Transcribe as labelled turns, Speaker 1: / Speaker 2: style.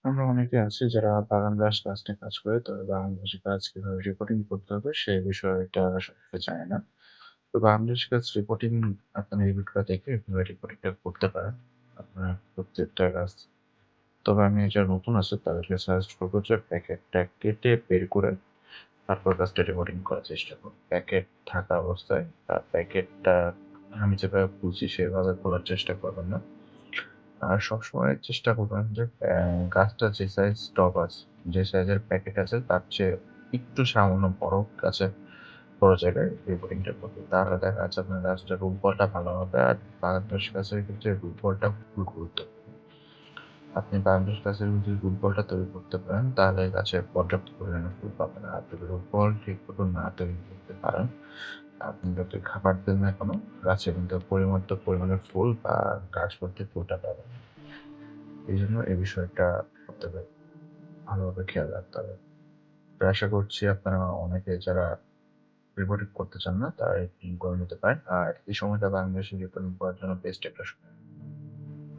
Speaker 1: আমরা অনেকে আছি যারা বাগান কাজ নিয়ে কাজ করে। তবে বাগান কাজ কিভাবে রিপোর্টিং করতে হবে সে বিষয়টা আসলে জানে না। তো বাগান কাজ রিপোর্টিং আপনার এই ভিডিওটা দেখে এভাবে রিপোর্টিংটা করতে পারেন। আপনার প্রত্যেকটা গাছ তবে আমি যারা নতুন আছে তাদেরকে সাজেস্ট করবো যে প্যাকেটটা কেটে বের করে তারপর গাছটা রিপোর্টিং করার চেষ্টা করুন। প্যাকেট থাকা অবস্থায় প্যাকেটটা আমি যেভাবে খুলছি সেভাবে খোলার চেষ্টা করবেন না। আর সবসময় চেষ্টা করবেন যে গাছটা যে সাইজ টব আছে, যে সাইজের প্যাকেট আছে তার চেয়ে একটু সামান্য বড় গাছে বড় জায়গায় রিপোর্টিংটা করতে। তাহলে দেখা যাচ্ছে আপনার গাছটার রূপ ফলটা ভালো হবে। আর বাগানবিলাস গাছের ক্ষেত্রে রূপ ফলটা খুবই গুরুত্বপূর্ণ। আপনি বাগানবিলাস গাছের যদি রূপ ফলটা তৈরি করতে পারেন তাহলে গাছে পর্যাপ্ত পরিমাণে ফুল পাবেন। আর যদি রূপ ফল ঠিক মতো না তৈরি করতে পারেন, আপনি যত খাবার দেন না কেন গাছে কিন্তু পরিমিত পরিমাণে ফুল বা গাছ ভর্তি ফুলটা পাবেন। এইজন্য এই বিষয়টা আপনাদের ভালোভাবে খেয়াল রাখতে হবে। তো আশা করছি আপনারা অনেকে যারা রিপোর্টিং করতে চান না তারা এই করে নিতে পারেন। আর এই সময়টা বাংলাদেশে রিপোর্টিং করার জন্য বেস্ট একটা সময়।